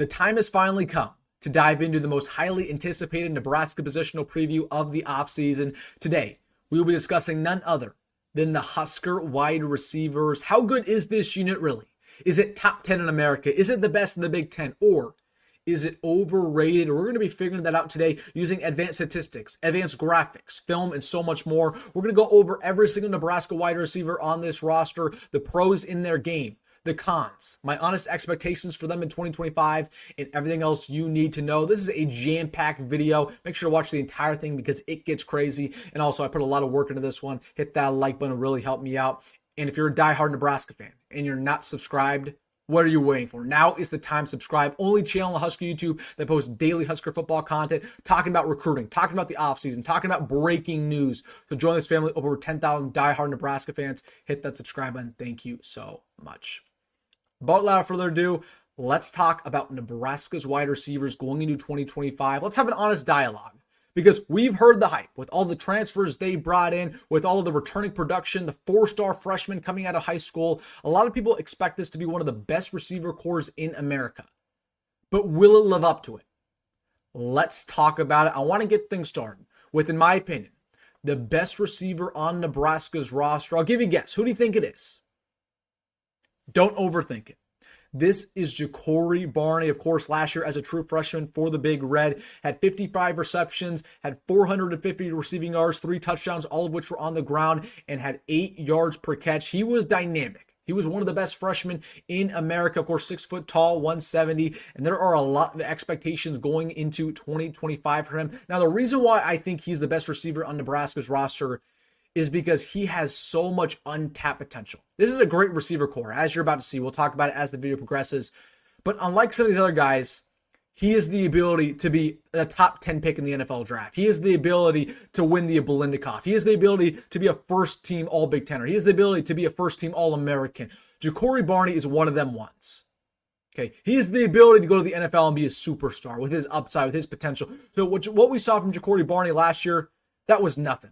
The time has finally come to dive into the most highly anticipated Nebraska positional preview of the offseason. Today, we will be discussing none other than the Husker wide receivers. How good is this unit really? Is it top 10 in America? Is it the best in the Big Ten? Or is it overrated? We're going to be figuring that out today using advanced statistics, advanced graphics, film, and so much more. We're going to go over every single Nebraska wide receiver on this roster, the pros in their game, the cons, my honest expectations for them in 2025, and everything else you need to know. This is a jam-packed video. Make sure to watch the entire thing because it gets crazy. And also, I put a lot of work into this one. Hit that like button, really help me out. And if you're a diehard Nebraska fan and you're not subscribed, what are you waiting for? Now is the time to subscribe. Only channel on Husker YouTube that posts daily Husker football content, talking about recruiting, talking about the offseason, talking about breaking news. So join this family of over 10,000 diehard Nebraska fans. Hit that subscribe button. Thank you so much. But without further ado, let's talk about Nebraska's wide receivers going into 2025. Let's have an honest dialogue because we've heard the hype with all the transfers they brought in, with all of the returning production, the four-star freshmen coming out of high school. A lot of people expect this to be one of the best receiver corps in America. But will it live up to it? Let's talk about it. I want to get things started with, in my opinion, the best receiver on Nebraska's roster. I'll give you a guess. Who do you think it is? Don't overthink it. This is Jacory Barney. Of course, last year as a true freshman for the Big Red, had 55 receptions, had 450 receiving yards, 3 touchdowns, all of which were on the ground, and had 8 yards per catch. He was dynamic. He was one of the best freshmen in America. Of course, 6 foot tall, 170, and there are a lot of expectations going into 2025 for him. Now, the reason why I think he's the best receiver on Nebraska's roster is because he has so much untapped potential. This is a great receiver core, as you're about to see. We'll talk about it as the video progresses. But unlike some of these other guys, he has the ability to be a top 10 pick in the NFL draft. He has the ability to win the Bolindikoff. He has the ability to be a first-team All-Big Tenner. He has the ability to be a first-team All-American. Jacory Barney is one of them ones. Okay, he has the ability to go to the NFL and be a superstar with his upside, with his potential. So what we saw from Jacory Barney last year, that was nothing.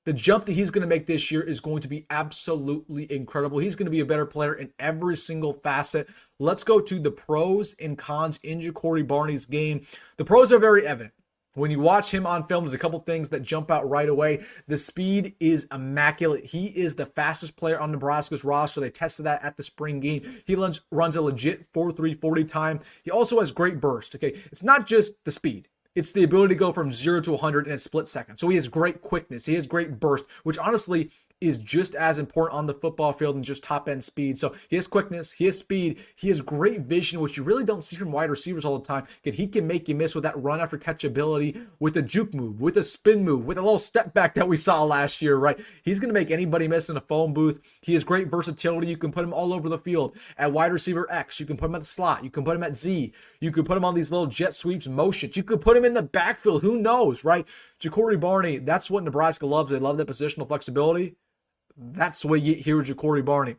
The jump that he's going to make this year is going to be absolutely incredible. He's going to be a better player in every single facet. Let's go to the pros and cons in Jacory Barney's game. The pros are very evident. When you watch him on film, there's a couple things that jump out right away. The speed is immaculate. He is the fastest player on Nebraska's roster. They tested that at the spring game. He runs a legit 4.3 40 time. He also has great burst. Okay, it's not just the speed. It's the ability to go from 0 to 100 in a split second. So he has great quickness. He has great burst, which honestly is just as important on the football field than just top-end speed. So he has quickness, he has speed, he has great vision, which you really don't see from wide receivers all the time. He can make you miss with that run after catch ability, with a juke move, with a spin move, with a little step back that we saw last year, right? He's going to make anybody miss in a phone booth. He has great versatility. You can put him all over the field. At wide receiver X, you can put him at the slot. You can put him at Z. You could put him on these little jet sweeps, motions. You could put him in the backfield. Who knows, right? Jacory Barney, that's what Nebraska loves. They love that positional flexibility. That's what you get here with Jacory Barney.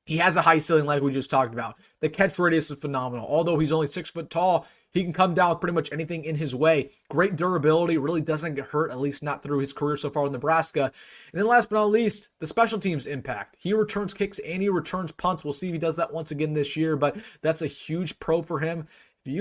He has a high ceiling like we just talked about. The catch radius is phenomenal. Although he's only 6 foot tall, he can come down with pretty much anything in his way. Great durability, really doesn't get hurt, at least not through his career so far with Nebraska. And then last but not least, the special teams impact. He returns kicks and he returns punts. We'll see if he does that once again this year, but that's a huge pro for him. If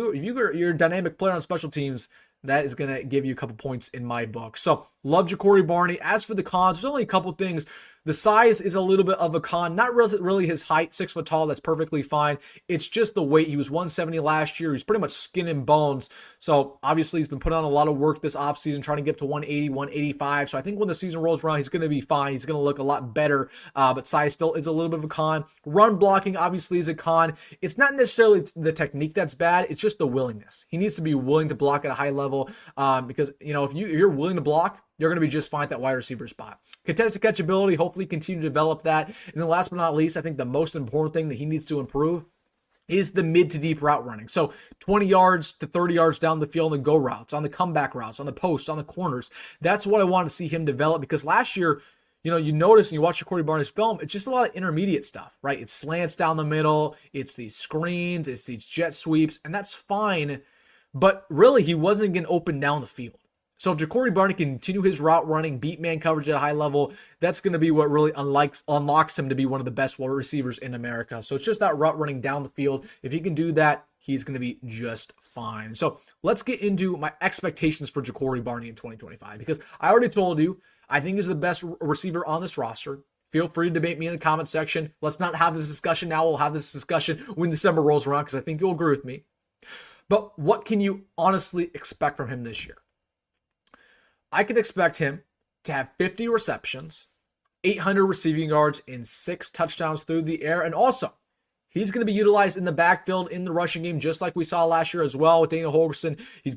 you're a dynamic player on special teams, that is going to give you a couple points in my book. So, love Jacory Barney. As for the cons, there's only a couple things. The size is a little bit of a con. Not really his height, 6 foot tall. That's perfectly fine. It's just the weight. He was 170 last year. He's pretty much skin and bones. So, obviously, he's been putting on a lot of work this offseason, trying to get to 180, 185. So, I think when the season rolls around, he's going to be fine. He's going to look a lot better. But size still is a little bit of a con. Run blocking, obviously, is a con. It's not necessarily the technique that's bad. It's just the willingness. He needs to be willing to block at a high level because, if you're willing to block, you're going to be just fine at that wide receiver spot. Contested catchability, hopefully continue to develop that. And then last but not least, I think the most important thing that he needs to improve is the mid to deep route running. So 20 yards to 30 yards down the field on the go routes, on the comeback routes, on the posts, on the corners. That's what I want to see him develop because last year, you notice and you watch Jacory Barney's film, it's just a lot of intermediate stuff, right? It's slants down the middle, it's these screens, it's these jet sweeps, and that's fine. But really, he wasn't getting open down the field. So if Jacory Barney can continue his route running, beat man coverage at a high level, that's going to be what really unlocks him to be one of the best wide receivers in America. So it's just that route running down the field. If he can do that, he's going to be just fine. So let's get into my expectations for Jacory Barney in 2025, because I already told you, I think he's the best receiver on this roster. Feel free to debate me in the comment section. Let's not have this discussion now. We'll have this discussion when December rolls around, because I think you'll agree with me. But what can you honestly expect from him this year? I could expect him to have 50 receptions, 800 receiving yards, and 6 touchdowns through the air. And also, he's going to be utilized in the backfield in the rushing game, just like we saw last year as well with Dana Holgorsen. He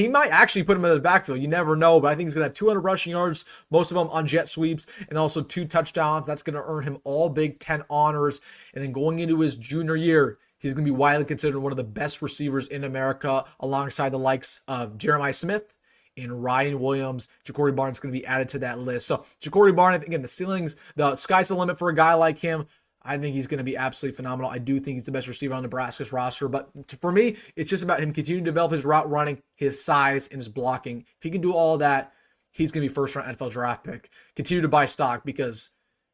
might actually put him in the backfield. You never know, but I think he's going to have 200 rushing yards, most of them on jet sweeps, and also 2 touchdowns. That's going to earn him all Big Ten honors. And then going into his junior year, he's going to be widely considered one of the best receivers in America, alongside the likes of Jeremiah Smith and Ryan Williams. Jacory Barney is going to be added to that list. So Jacory Barney, again, the sky's the limit for a guy like him. I think he's going to be absolutely phenomenal. I do think he's the best receiver on Nebraska's roster. But for me, it's just about him continuing to develop his route running, his size, and his blocking. If he can do all that, he's going to be first-round NFL draft pick. Continue to buy stock, because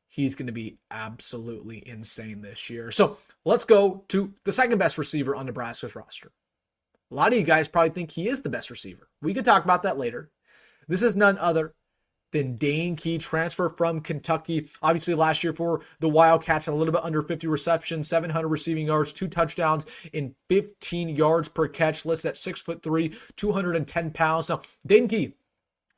he's going to be absolutely insane this year. So let's go to the second best receiver on Nebraska's roster. A lot of you guys probably think he is the best receiver. We could talk about that later. This is none other than Dane Key, transfer from Kentucky. Obviously, last year for the Wildcats, had a little bit under 50 receptions, 700 receiving yards, 2 touchdowns, and 15 yards per catch. Listed at 6'3", 210 pounds. Now, Dane Key,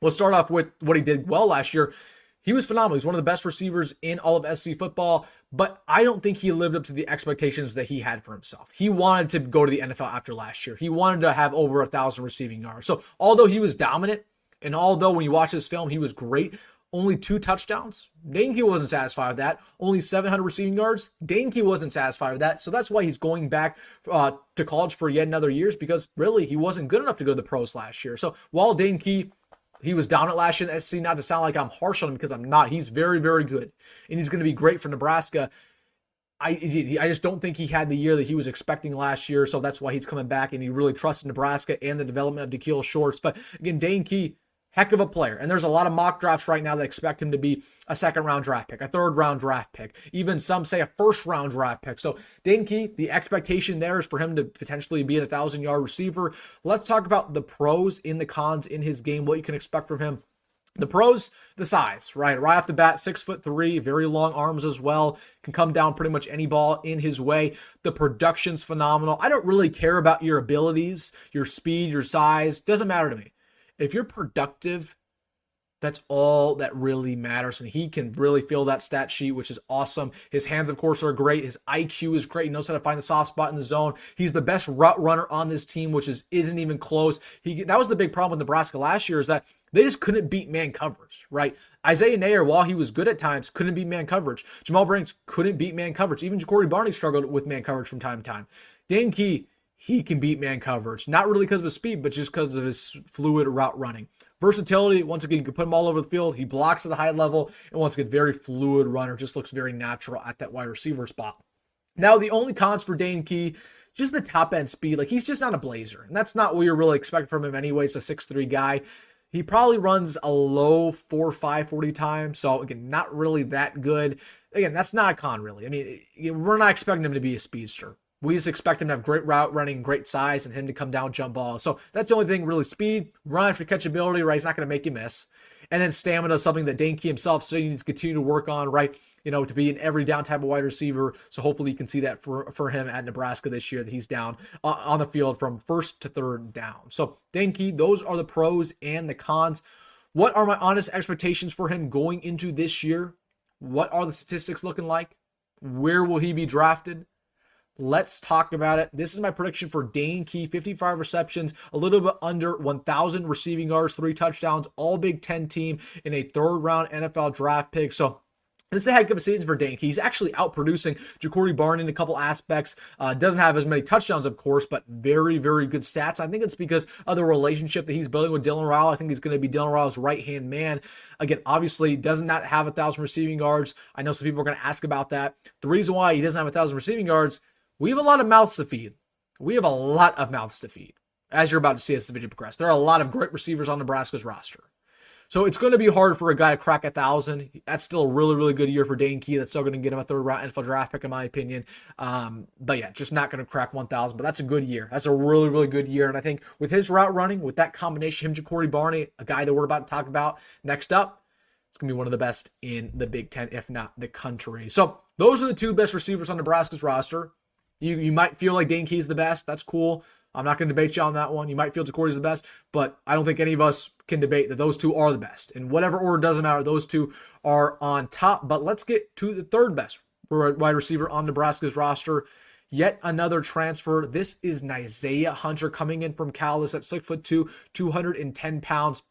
we'll start off with what he did well last year. He was phenomenal. He's one of the best receivers in all of SC football, but I don't think he lived up to the expectations that he had for himself. He wanted to go to the NFL after last year. He wanted to have over 1,000 receiving yards. So although he was dominant, and although when you watch this film, he was great, only 2 touchdowns, Dane Key wasn't satisfied with that. Only 700 receiving yards, Dane Key wasn't satisfied with that. So that's why he's going back to college for yet another year, because really he wasn't good enough to go to the pros last year. So while Dane Key, he was dominant last year in SC, not to sound like I'm harsh on him, because I'm not. He's very, very good, and he's going to be great for Nebraska. I just don't think he had the year that he was expecting last year, so that's why he's coming back, and he really trusts Nebraska and the development of Da'Keil Shorts. But again, Dane Key, heck of a player. And there's a lot of mock drafts right now that expect him to be a second-round draft pick, a third-round draft pick, even some say a first-round draft pick. So Dane Key, the expectation there is for him to potentially be a 1,000-yard receiver. Let's talk about the pros and the cons in his game, what you can expect from him. The pros, the size, right? Right off the bat, 6'3", very long arms as well. Can come down pretty much any ball in his way. The production's phenomenal. I don't really care about your abilities, your speed, your size. Doesn't matter to me. If you're productive, that's all that really matters. And he can really fill that stat sheet, which is awesome. His hands, of course, are great. His IQ is great. He knows how to find the soft spot in the zone. He's the best route runner on this team, which isn't even close. That was the big problem with Nebraska last year, is that they just couldn't beat man coverage, right? Isaiah Neyor, while he was good at times, couldn't beat man coverage. Jamal Branks couldn't beat man coverage. Even Jacory Barney struggled with man coverage from time to time. Dane Key, he can beat man coverage. Not really because of his speed, but just because of his fluid route running. Versatility, once again, you can put him all over the field. He blocks at a high level, and once again, very fluid runner. Just looks very natural at that wide receiver spot. Now, the only cons for Dane Key, just the top-end speed. Like, he's just not a blazer, and that's not what you're really expecting from him anyways, a 6'3" guy. He probably runs a low 4.5 40 times, so again, not really that good. Again, that's not a con, really. I mean, we're not expecting him to be a speedster. We just expect him to have great route running, great size, and him to come down, jump ball. So that's the only thing, really. Speed, run after catchability, right? He's not going to make you miss. And then stamina is something that Dane Key himself said he needs to continue to work on, right? You know, to be an every down type of wide receiver. So hopefully you can see that for him at Nebraska this year, that he's down on the field from first to third down. So Dane Key, those are the pros and the cons. What are my honest expectations for him going into this year? What are the statistics looking like? Where will he be drafted? Let's talk about it. This is my prediction for Dane Key. 55 receptions, a little bit under 1,000 receiving yards, 3 touchdowns, all Big Ten team in a third-round NFL draft pick. So this is a heck of a season for Dane Key. He's actually outproducing Jacory Barney in a couple aspects. Doesn't have as many touchdowns, of course, but very, very good stats. I think it's because of the relationship that he's building with Dylan Raiola. I think he's going to be Dylan Raioala's right-hand man. Again, obviously, does not have 1,000 receiving yards. I know some people are going to ask about that. The reason why he doesn't have 1,000 receiving yards, we have a lot of mouths to feed. We have a lot of mouths to feed. as you're about to see as the video progresses. There are a lot of great receivers on Nebraska's roster. So it's going to be hard for a guy to crack 1,000. That's still a really, really good year for Dane Key. That's still going to get him a third-round NFL draft pick, in my opinion. But yeah, just not going to crack 1,000. But that's a good year. That's a really, really good year. And I think with his route running, with that combination, him, Jacory Barney, a guy that we're about to talk about next up, it's going to be one of the best in the Big Ten, if not the country. So those are the two best receivers on Nebraska's roster. You might feel like Dane Key's the best. That's cool. I'm not going to debate you on that one. You might feel Jacory's the best, but I don't think any of us can debate that those two are the best. In whatever order, doesn't matter. Those two are on top. But let's get to the third best wide receiver on Nebraska's roster. Yet another transfer. This is Nyziah Hunter coming in from Cal. This at 6'2", 210 pounds.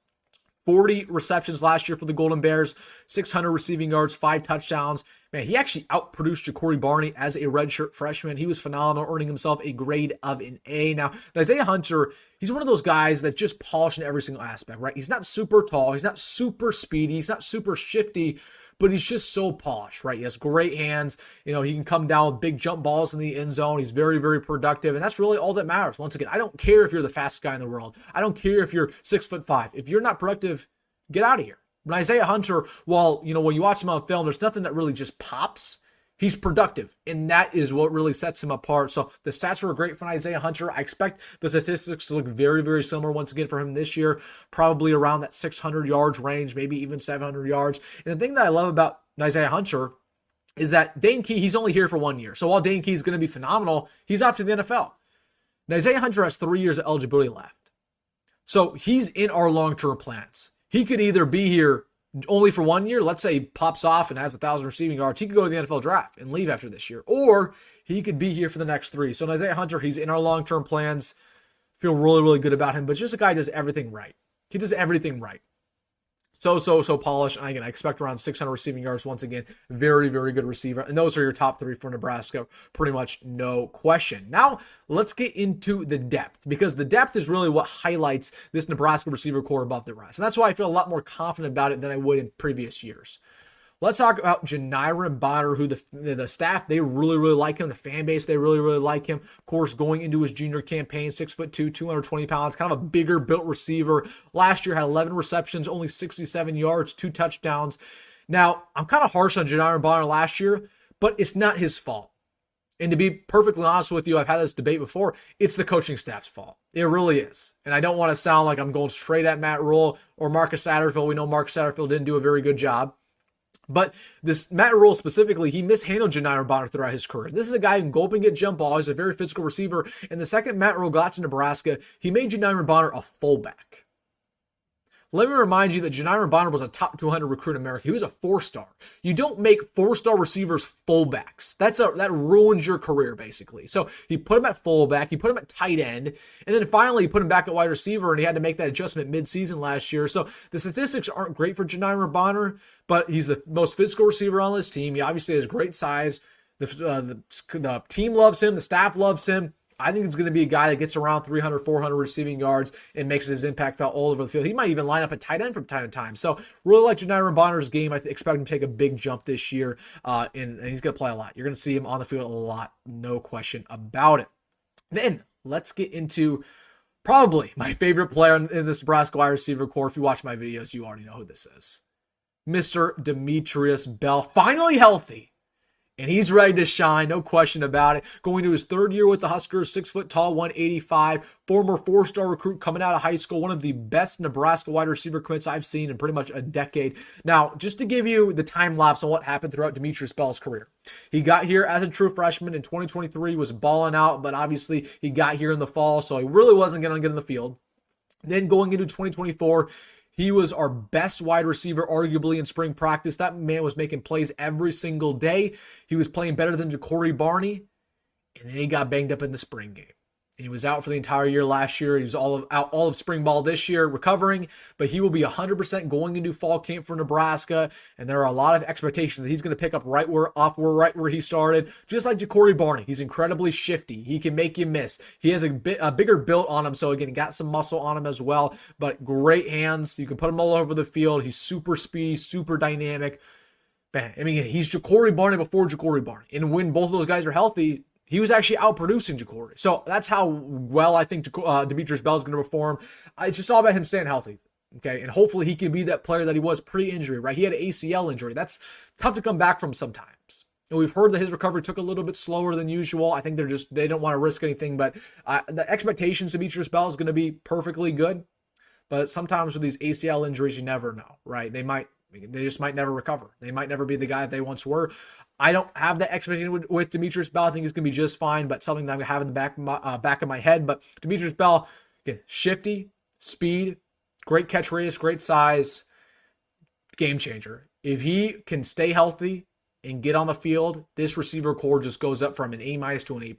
40 receptions last year for the Golden Bears, 600 receiving yards, 5 touchdowns. Man, he actually outproduced Jacory Barney as a redshirt freshman. He was phenomenal, earning himself a grade of an A. Now, Nyziah Hunter, he's one of those guys that's just polished in every single aspect, right? He's not super tall. He's not super speedy. He's not super shifty, but he's just so polished, right? He has great hands. You know, he can come down with big jump balls in the end zone. He's very, very productive, and that's really all that matters. Once again, I don't care if you're the fastest guy in the world. I don't care if you're 6'5". If you're not productive, get out of here. Nyziah Hunter, while, you know, when you watch him on film, there's nothing that really just pops. He's productive, and that is what really sets him apart. So the stats were great for Nyziah Hunter. I expect the statistics to look very, very similar once again for him this year, probably around that 600 yards range, maybe even 700 yards. And the thing that I love about Nyziah Hunter is that Dane Key, he's only here for 1 year. So while Dane Key is going to be phenomenal, he's off to the NFL. Nyziah Hunter has 3 years of eligibility left. So he's in our long-term plans. He could either be here only for 1 year, let's say he pops off and has 1,000 receiving yards, he could go to the NFL draft and leave after this year. Or he could be here for the next 3. So Nyziah Hunter, he's in our long-term plans. Feel really, really good about him. But just a guy who does everything right. He does everything right. So polished. And again, I expect around 600 receiving yards once again. Very, very good receiver. And those are your top 3 for Nebraska. Pretty much no question. Now, let's get into the depth, because the depth is really what highlights this Nebraska receiver core above the rest. And that's why I feel a lot more confident about it than I would in previous years. Let's talk about Janiran Bonner, who the staff, they really, really like him. The fan base, they really, really like him. Of course, going into his junior campaign, 6'2", 220 pounds, kind of a bigger built receiver. Last year had 11 receptions, only 67 yards, 2 touchdowns. Now, I'm kind of harsh on Janiran Bonner last year, but it's not his fault. And to be perfectly honest with you, I've had this debate before. It's the coaching staff's fault. It really is. And I don't want to sound like I'm going straight at Matt Rhule or Marcus Satterfield. We know Marcus Satterfield didn't do a very good job. But this Matt Rhule specifically, he mishandled Janiran Bonner throughout his career. This is a guy who can go up and get jump balls. He's a very physical receiver. And the second Matt Rhule got to Nebraska, he made Janiran Bonner a fullback. Let me remind you that Janiran Bonner was a top 200 recruit in America. He was a 4-star. You don't make 4-star receivers fullbacks. That ruins your career, basically. So he put him at fullback. He put him at tight end. And then finally, he put him back at wide receiver, and he had to make that adjustment mid-season last year. So the statistics aren't great for Janiran Bonner, but he's the most physical receiver on this team. He obviously has great size. The team loves him. The staff loves him. I think it's going to be a guy that gets around 300, 400 receiving yards and makes his impact felt all over the field. He might even line up at tight end from time to time. So really like Janiran Bonner's game. I expect him to take a big jump this year, and he's going to play a lot. You're going to see him on the field a lot, no question about it. Then let's get into probably my favorite player in this Nebraska wide receiver core. If you watch my videos, you already know who this is. Mr. Demitrius Bell, finally healthy. And he's ready to shine, no question about it. Going to his 3rd year with the Huskers, 6 foot tall, 185, former 4-star recruit coming out of high school, one of the best Nebraska wide receiver commits I've seen in pretty much a decade. Now, just to give you the time lapse on what happened throughout Demitrius Bell's career. He got here as a true freshman in 2023, was balling out, but obviously he got here in the fall, so he really wasn't going to get in the field. Then going into 2024, he was our best wide receiver, arguably, in spring practice. That man was making plays every single day. He was playing better than Jacory Barney. And then he got banged up in the spring game. And he was out for the entire year last year. He was out all of spring ball this year, recovering. But he will be 100% going into fall camp for Nebraska. And there are a lot of expectations that he's going to pick up right where he started. Just like Jacory Barney. He's incredibly shifty. He can make you miss. He has a bigger build on him. So again, he got some muscle on him as well. But great hands. You can put him all over the field. He's super speedy, super dynamic. Man, I mean, he's Jacory Barney before Jacory Barney. And when both of those guys are healthy, he was actually outproducing Jacory. So that's how well I think Demitrius Bell is going to perform. It's just all about him staying healthy. Okay, and hopefully he can be that player that he was pre-injury, right? He had an ACL injury. That's tough to come back from sometimes. And we've heard that his recovery took a little bit slower than usual. I think they don't want to risk anything, but the expectations to Demitrius Bell is going to be perfectly good. But sometimes with these ACL injuries, you never know, right? They just might never recover. They might never be the guy that they once were. I don't have that expectation with Demitrius Bell. I think he's going to be just fine, but something that I'm going to have in the back of my head. But Demitrius Bell, again, shifty, speed, great catch radius, great size, game changer. If he can stay healthy and get on the field, this receiver core just goes up from an A- to an A+.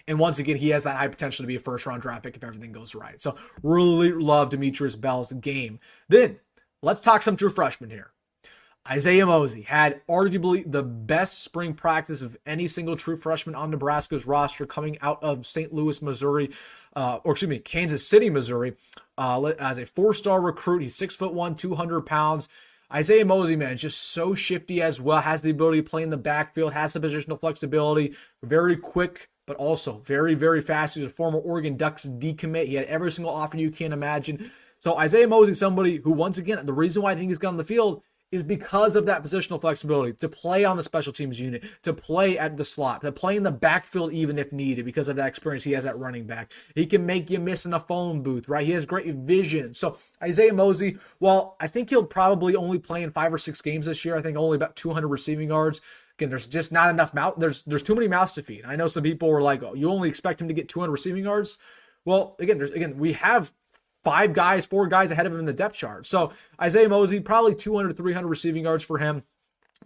And once again, he has that high potential to be a first-round draft pick if everything goes right. So really love Demitrius Bell's game. Then let's talk some true freshmen here. Isaiah Mozee had arguably the best spring practice of any single true freshman on Nebraska's roster coming out of St. Louis, Missouri, Kansas City, Missouri, as a 4-star recruit. He's 6'1", 200 pounds. Isaiah Mozee, man, is just so shifty as well, has the ability to play in the backfield, has the positional flexibility, very quick, but also very, very fast. He's a former Oregon Ducks decommit. He had every single offer you can imagine. So Isaiah Mozee is somebody who, once again, the reason why I think he's got on the field is because of that positional flexibility, to play on the special teams unit, to play at the slot, to play in the backfield even if needed because of that experience he has at running back. He can make you miss in a phone booth, right? He has great vision. So Isaiah Mozee, well, I think he'll probably only play in 5 or 6 games this year. I think only about 200 receiving yards. Again, there's just not enough mouth. There's too many mouths to feed. I know some people were like, oh, you only expect him to get 200 receiving yards. Well, again, we have 4 guys ahead of him in the depth chart. So Isaiah Mozee, probably 200 to 300 receiving yards for him,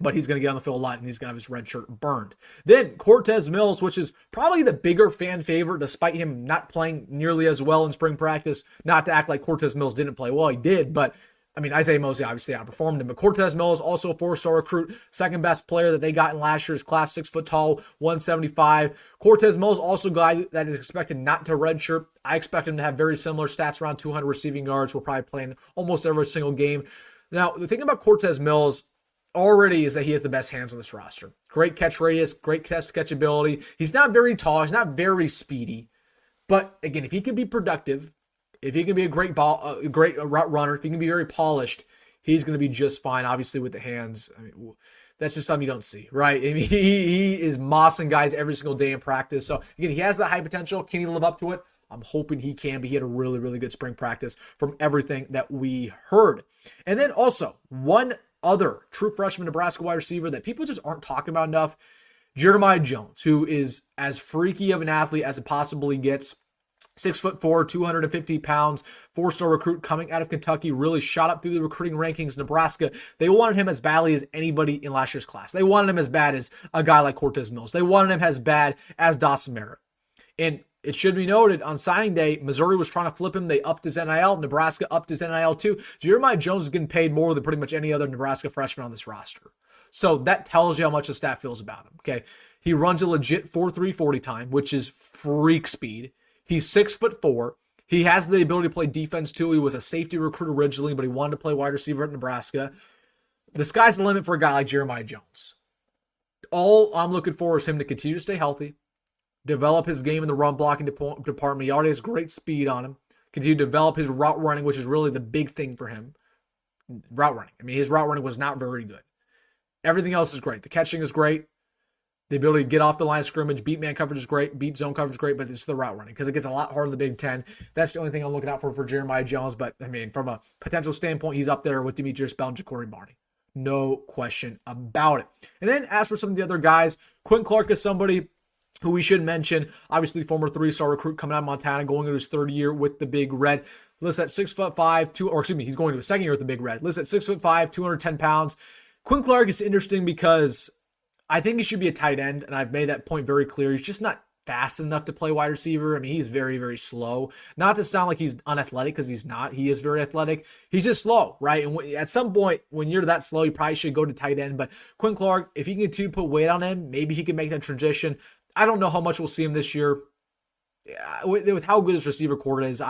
but he's going to get on the field a lot, and he's going to have his red shirt burned. Then Cortez Mills, which is probably the bigger fan favorite, despite him not playing nearly as well in spring practice. Not to act like Cortez Mills didn't play well, he did, but I mean, Isaiah Mozee obviously outperformed him, but Cortez Mills, also a 4-star recruit, second best player that they got in last year's class, 6 foot tall, 175. Cortez Mills, also a guy that is expected not to redshirt. I expect him to have very similar stats, around 200 receiving yards. We're probably playing almost every single game. Now, the thing about Cortez Mills already is that he has the best hands on this roster. Great catch radius, great catch ability. He's not very tall, he's not very speedy, but again, if he can be productive, if he can be a great route runner, if he can be very polished, he's going to be just fine. Obviously, with the hands, I mean, that's just something you don't see, right? I mean, he is mossing guys every single day in practice. So again, he has the high potential. Can he live up to it? I'm hoping he can, but he had a really, really good spring practice from everything that we heard. And then also, one other true freshman Nebraska wide receiver that people just aren't talking about enough, Jeremiah Jones, who is as freaky of an athlete as it possibly gets. 6'4", 250 pounds, 4-star recruit coming out of Kentucky, really shot up through the recruiting rankings. Nebraska, they wanted him as badly as anybody in last year's class. They wanted him as bad as a guy like Cortez Mills. They wanted him as bad as Doss Merritt. And it should be noted, on signing day, Missouri was trying to flip him. They upped his NIL. Nebraska upped his NIL too. Jeremiah Jones is getting paid more than pretty much any other Nebraska freshman on this roster. So that tells you how much the staff feels about him. Okay, he runs a legit 4.3 40 time, which is freak speed. He's 6'4". He has the ability to play defense too. He was a safety recruit originally, but he wanted to play wide receiver at Nebraska. The sky's the limit for a guy like Jeremiah Jones. All I'm looking for is him to continue to stay healthy, develop his game in the run blocking department. He already has great speed on him. Continue to develop his route running, which is really the big thing for him. Route running. I mean, his route running was not very good. Everything else is great. The catching is great. The ability to get off the line of scrimmage, beat man coverage is great, beat zone coverage is great, but it's the route running because it gets a lot harder in the Big Ten. That's the only thing I'm looking out for Jeremiah Jones. But, I mean, from a potential standpoint, he's up there with Demitrius Bell and Jacory Barney. No question about it. And then as for some of the other guys, Quinn Clark is somebody who we should mention. Obviously, former 3-star recruit coming out of Montana, going into his 3rd year with the Big Red. Listed at 6'5", he's going to his 2nd year with the Big Red. Listed at 6'5", 210 pounds. Quinn Clark is interesting because I think he should be a tight end, and I've made that point very clear. He's just not fast enough to play wide receiver. I mean, he's very, very slow. Not to sound like he's unathletic, because he's not. He is very athletic. He's just slow, right? And at some point, when you're that slow, you probably should go to tight end. But Quinn Clark, if he can continue to put weight on him, maybe he can make that transition. I don't know how much we'll see him this year. With how good this receiver core is,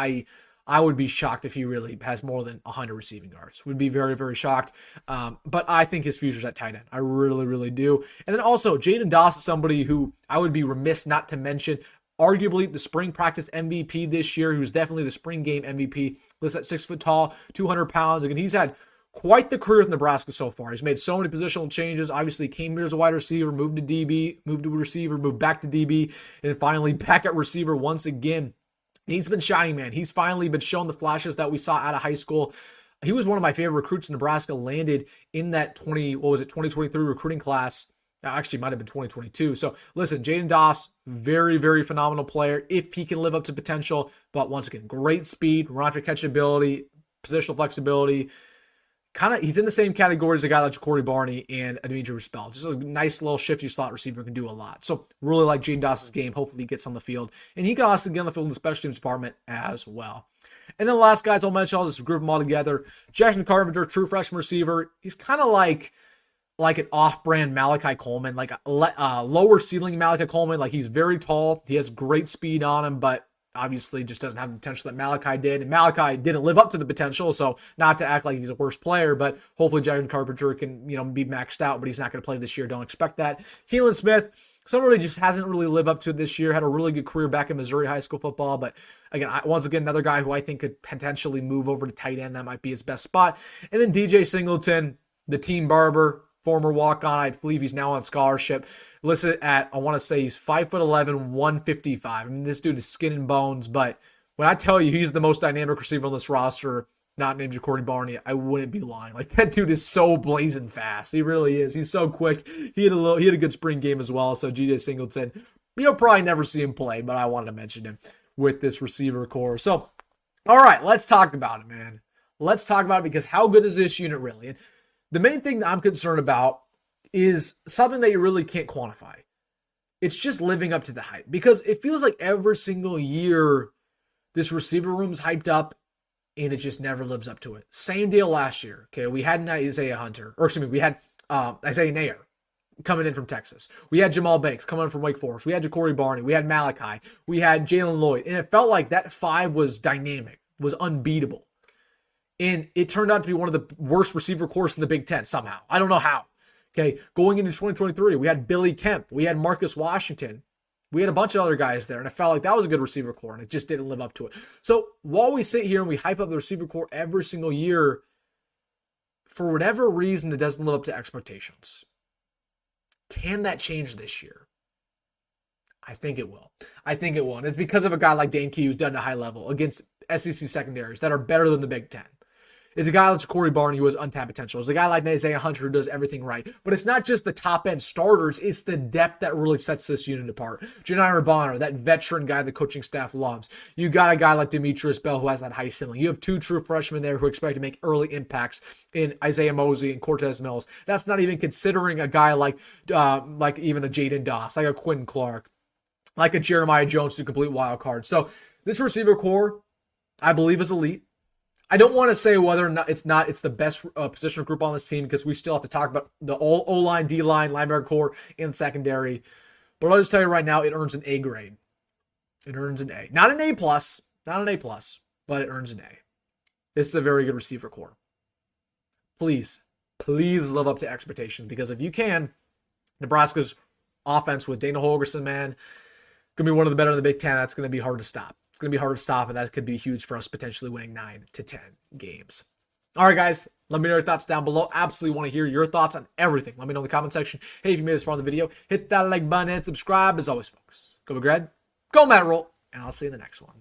I would be shocked if he really has more than 100 receiving yards. Would be very, very shocked. But I think his future's at tight end. I really, really do. And then also, Jaidyn Doss is somebody who I would be remiss not to mention. Arguably the spring practice MVP this year. He was definitely the spring game MVP. Listed at 6 foot tall, 200 pounds. Again, he's had quite the career with Nebraska so far. He's made so many positional changes. Obviously, came here as a wide receiver, moved to DB, moved to receiver, moved back to DB, and finally back at receiver once again. He's been shining, man. He's finally been showing the flashes that we saw out of high school. He was one of my favorite recruits Nebraska landed in that 2023 recruiting class. Actually, might have been 2022. So listen, Jaidyn Doss, very, very phenomenal player if he can live up to potential. But once again, great speed, run after catch ability, positional flexibility. He's in the same category as a guy like Jacory Barney and Demitrius Bell. Just a nice little shifty slot receiver, can do a lot. So really like Jaidyn Doss's game. Hopefully he gets on the field. And he can also get on the field in the special teams department as well. And then the last guys I'll mention, I'll just group them all together. Jackson Carpenter, true freshman receiver. He's kind of like an off-brand Malachi Coleman, like a lower ceiling Malachi Coleman. Like he's very tall. He has great speed on him, but obviously just doesn't have the potential that Malachi did. And Malachi didn't live up to the potential, so not to act like he's a worse player, but hopefully Jackson Carpenter can, be maxed out, but he's not going to play this year. Don't expect that. Keelan Smith, somebody just hasn't really lived up to it this year. Had a really good career back in Missouri high school football, but again, once again, another guy who I think could potentially move over to tight end. That might be his best spot. And then DJ Singleton, the team barber, former walk-on. I believe he's now on scholarship. Listed at, I want to say he's 5'11", 155. I mean, this dude is skin and bones, but when I tell you he's the most dynamic receiver on this roster, not named Jacory Barney, I wouldn't be lying. Like, that dude is so blazing fast. He really is. He's so quick. He had a good spring game as well. So DJ Singleton, you'll probably never see him play, but I wanted to mention him with this receiver core. So, all right, let's talk about it, man. Let's talk about it, because how good is this unit really? And the main thing that I'm concerned about is something that you really can't quantify. It's just living up to the hype, because it feels like every single year this receiver room is hyped up and it just never lives up to it. Same deal last year. Okay, we had Nyziah Hunter, we had Isaiah Nair coming in from Texas. We had Jamal Banks coming in from Wake Forest. We had Jacory Barney. We had Malachi. We had Jalen Lloyd. And it felt like that five was dynamic, was unbeatable. And it turned out to be one of the worst receiver corps in the Big Ten somehow. I don't know how. Okay, going into 2023, we had Billy Kemp. We had Marcus Washington. We had a bunch of other guys there, and I felt like that was a good receiver core, and it just didn't live up to it. So while we sit here and we hype up the receiver core every single year, for whatever reason, it doesn't live up to expectations. Can that change this year? I think it will. And it's because of a guy like Dane Key who's done at a high level against SEC secondaries that are better than the Big Ten. It's a guy like Jacory Barney who has untapped potential. It's a guy like Nyziah Hunter who does everything right. But it's not just the top-end starters. It's the depth that really sets this unit apart. Janiran Bonner, that veteran guy the coaching staff loves. You got a guy like Demitrius Bell who has that high ceiling. You have two true freshmen there who expect to make early impacts in Isaiah Mozee and Cortez Mills. That's not even considering a guy like even a Jaidyn Doss, like a Quinn Clark, like a Jeremiah Jones to complete wild card. So this receiver core, I believe, is elite. I don't want to say whether or not it's the best position group on this team, because we still have to talk about the O-line, D-line, linebacker core, and secondary. But I'll just tell you right now, it earns an A grade. It earns an A. Not an A+, but it earns an A. This is a very good receiver core. Please live up to expectations, because if you can, Nebraska's offense with Dana Holgorsen, man, going to be one of the better in the Big Ten. That's going to be hard to stop. It's going to be hard to stop, and that could be huge for us potentially winning 9 to 10 games. All right, guys, let me know your thoughts down below. Absolutely want to hear your thoughts on everything. Let me know in the comment section. Hey, if you made this far in the video, hit that like button and subscribe. As always, folks, go McGrad, go Matt Roll, and I'll see you in the next one.